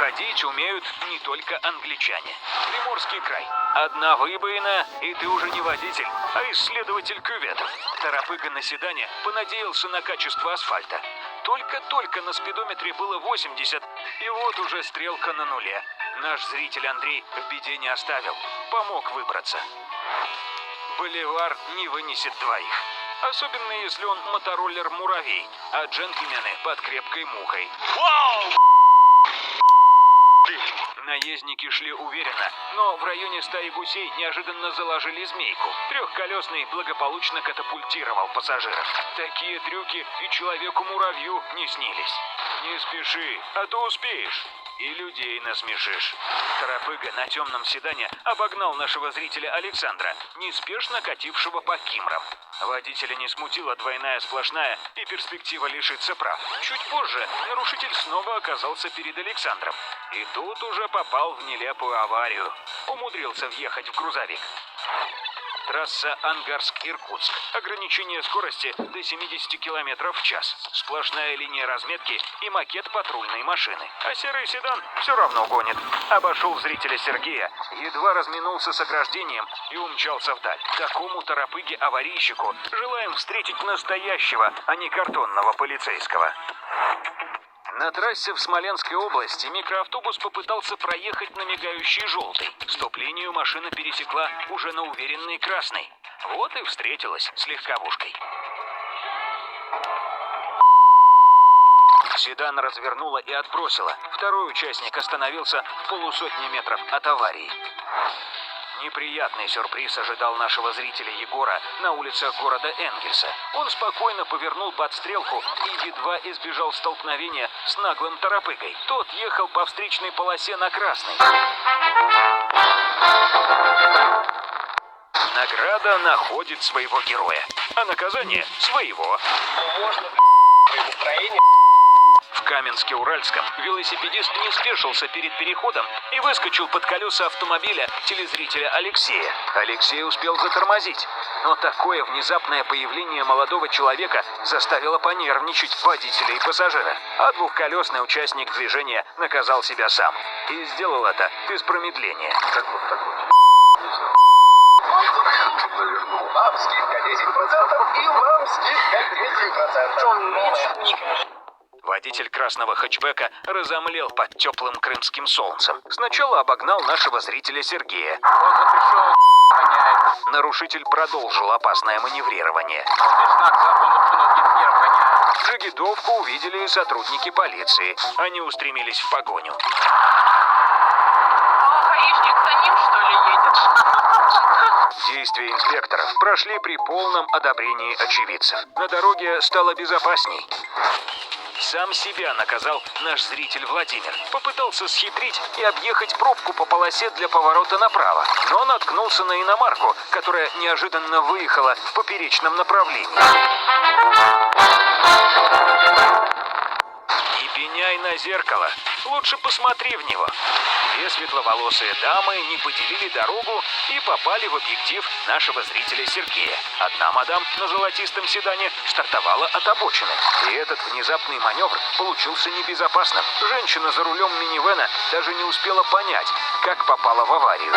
ходить умеют не только англичане. Приморский край. Одна выбоина, и ты уже не водитель, а исследователь кюветов. Торопыга на седане понадеялся на качество асфальта. Только-только на спидометре было 80, и вот уже стрелка на нуле. Наш зритель Андрей в беде не оставил, помог выбраться. Боливар не вынесет двоих. Особенно если он мотороллер-муравей, а джентльмены под крепкой мухой. Вау! Наездники шли уверенно, но в районе стаи гусей неожиданно заложили змейку. Трехколесный благополучно катапультировал пассажиров. Такие трюки и человеку-муравью не снились. Не спеши, а то успеешь. И людей насмешишь. Торопыга на темном седане обогнал нашего зрителя Александра, неспешно катившего по Кимрам. Водителя не смутила двойная сплошная и перспектива лишиться прав. Чуть позже нарушитель снова оказался перед Александром. И тут уже попал в нелепую аварию. Умудрился въехать в грузовик. Трасса Ангарск-Иркутск. Ограничение скорости до 70 км в час. Сплошная линия разметки и макет патрульной машины. А серый седан все равно гонит. Обошел зрителя Сергея, едва разминулся с ограждением и умчался вдаль. Такому торопыге-аварийщику желаем встретить настоящего, а не картонного полицейского. На трассе в Смоленской области микроавтобус попытался проехать на мигающий желтый. Стоп-линию машина пересекла уже на уверенный красный. Вот и встретилась с легковушкой. Седан развернула и отбросила. Второй участник остановился в полусотни метров от аварии. Неприятный сюрприз ожидал нашего зрителя Егора на улицах города Энгельса. Он спокойно повернул под стрелку и едва избежал столкновения с наглым торопыгой. Тот ехал по встречной полосе на красный. Награда находит своего героя, а наказание своего. В Каменске-Уральском велосипедист не спешился перед переходом и выскочил под колеса автомобиля телезрителя Алексея. Алексей успел затормозить, но такое внезапное появление молодого человека заставило понервничать водителя и пассажира. А двухколесный участник движения наказал себя сам. И сделал это без промедления. Вам скидка 10% и вам скидка 10%. Водитель красного хэтчбека разомлел под теплым крымским солнцем. Сначала обогнал нашего зрителя Сергея. Нарушитель продолжил опасное маневрирование. Джигитовку увидели сотрудники полиции. Они устремились в погоню. Гаишник за ним, что ли, едет? Действия инспекторов прошли при полном одобрении очевидцев. На дороге стало безопасней. Сам себя наказал наш зритель Владимир. Попытался схитрить и объехать пробку по полосе для поворота направо, но наткнулся на иномарку, которая неожиданно выехала в поперечном направлении. Не пеняй на зеркало, лучше посмотри в него. Две светловолосые дамы не поделили дорогу и попали в объектив нашего зрителя Сергея. Одна мадам на золотистом седане стартовала от обочины. И этот внезапный маневр получился небезопасным. Женщина за рулем минивэна даже не успела понять, как попала в аварию.